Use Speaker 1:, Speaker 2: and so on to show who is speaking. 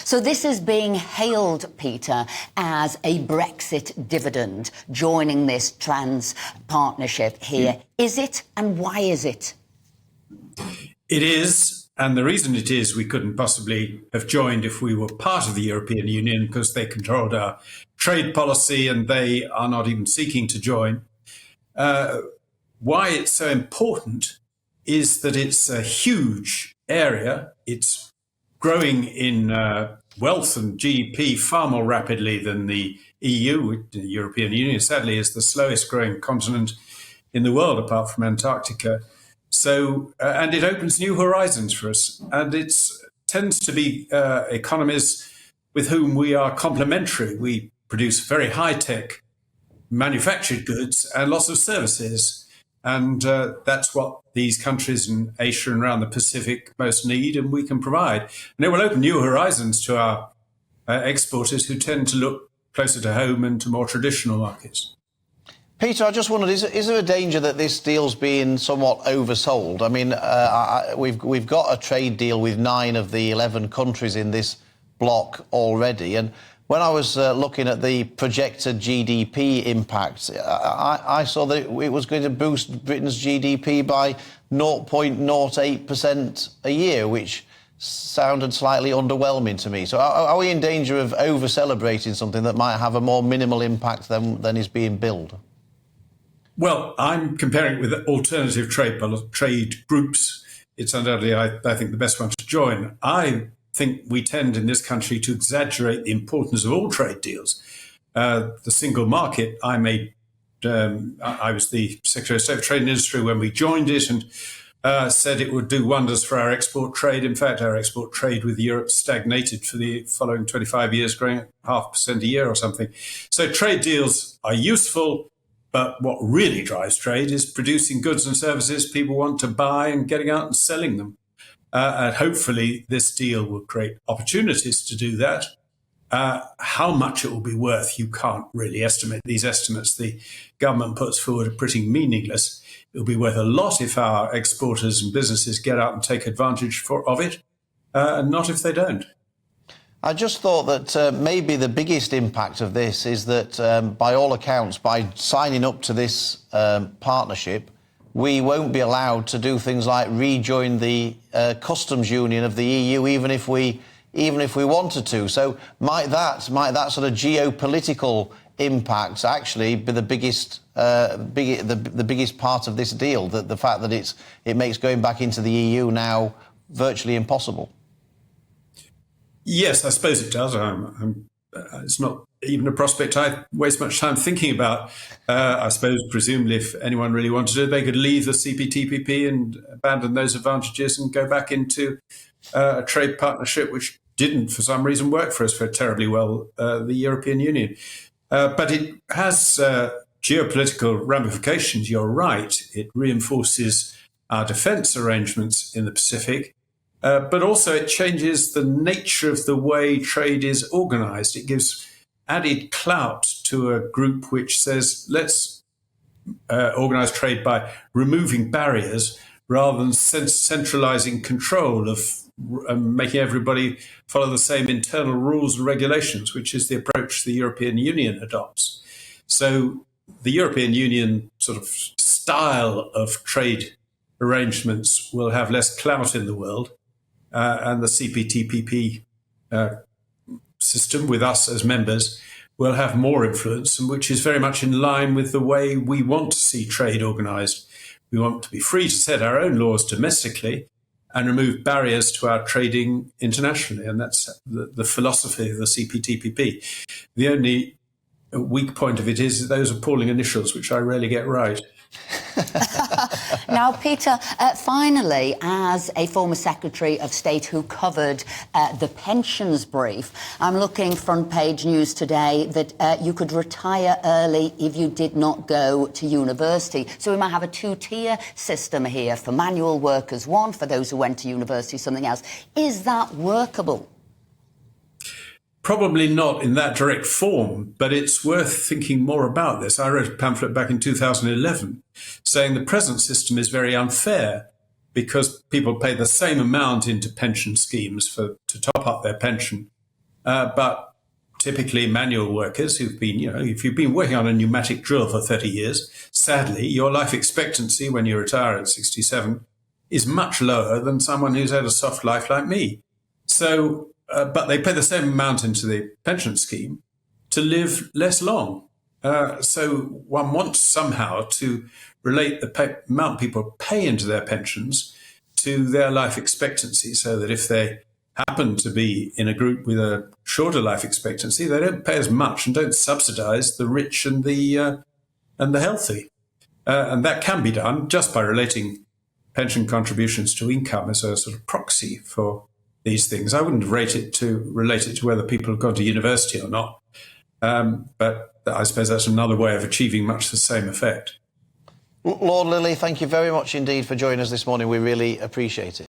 Speaker 1: So this is being hailed, Peter, as a Brexit dividend, joining this trans partnership here. Is it, and why is it?
Speaker 2: It is, and the reason it is, we couldn't possibly have joined if we were part of the European Union, because they controlled our trade policy and they are not even seeking to join. Why it's so important is that it's a huge area. It's growing in wealth and GDP far more rapidly than the EU. The European Union, sadly, is the slowest growing continent in the world, apart from Antarctica. So, and it opens new horizons for us. And it tends to be economies with whom we are complementary. We produce very high-tech manufactured goods and lots of services. And that's what these countries in Asia and around the Pacific most need, and we can provide. And it will open new horizons to our exporters who tend to look closer to home and to more traditional markets.
Speaker 3: Peter, I just wondered, is there a danger that this deal's being somewhat oversold? I mean, we've got a trade deal with 9 of the 11 countries in this bloc already, and when I was looking at the projected GDP impact, I saw that it was going to boost Britain's GDP by 0.08% a year, which sounded slightly underwhelming to me. So are we in danger of over-celebrating something that might have a more minimal impact than is being billed?
Speaker 2: Well, I'm comparing it with alternative trade groups. It's undoubtedly, I think, the best one to join. I think we tend in this country to exaggerate the importance of all trade deals. The single market, I was the Secretary of State for Trade and Industry when we joined it, and said it would do wonders for our export trade. In fact, our export trade with Europe stagnated for the following 25 years, growing at 0.5% a year or something. So trade deals are useful, but what really drives trade is producing goods and services people want to buy and getting out and selling them. And hopefully this deal will create opportunities to do that. How much it will be worth, you can't really estimate. These estimates the government puts forward are pretty meaningless. It'll be worth a lot if our exporters and businesses get out and take advantage of it, and not if they don't.
Speaker 3: I just thought that maybe the biggest impact of this is that, by all accounts, by signing up to this partnership, we won't be allowed to do things like rejoin the customs union of the EU, even if we wanted to. So might that sort of geopolitical impact actually be the biggest the biggest part of this deal? That the fact that it makes going back into the EU now virtually impossible.
Speaker 2: Yes, I suppose it does. It's not even a prospect I waste much time thinking about. I suppose, presumably, if anyone really wanted to, they could leave the CPTPP and abandon those advantages and go back into a trade partnership which didn't, for some reason, work for us very terribly well, the European Union. But it has geopolitical ramifications, you're right. It reinforces our defence arrangements in the Pacific. But also it changes the nature of the way trade is organised. It gives added clout to a group which says, let's organise trade by removing barriers rather than centralising control of making everybody follow the same internal rules and regulations, which is the approach the European Union adopts. So the European Union sort of style of trade arrangements will have less clout in the world. And the CPTPP system with us as members will have more influence, and which is very much in line with the way we want to see trade organised. We want to be free to set our own laws domestically and remove barriers to our trading internationally. And that's the philosophy of the CPTPP. The only weak point of it is those appalling initials, which I rarely get right.
Speaker 1: Now, Peter, finally, as a former Secretary of State who covered the pensions brief, I'm looking front page news today that you could retire early if you did not go to university. So we might have a 2-tier system here for manual workers, one for those who went to university, something else. Is that workable?
Speaker 2: Probably not in that direct form, but it's worth thinking more about this. I wrote a pamphlet back in 2011 saying the present system is very unfair because people pay the same amount into pension schemes to top up their pension but typically manual workers who've been, if you've been working on a pneumatic drill for 30 years, sadly, your life expectancy when you retire at 67 is much lower than someone who's had a soft life like me. So, but they pay the same amount into the pension scheme to live less long. So one wants somehow to relate the amount people pay into their pensions to their life expectancy, so that if they happen to be in a group with a shorter life expectancy, they don't pay as much and don't subsidise the rich and the healthy. And that can be done just by relating pension contributions to income as a sort of proxy for these things. I wouldn't relate it to whether people have gone to university or not. But I suppose that's another way of achieving much the same effect.
Speaker 3: Lord Lilley, thank you very much indeed for joining us this morning. We really appreciate it.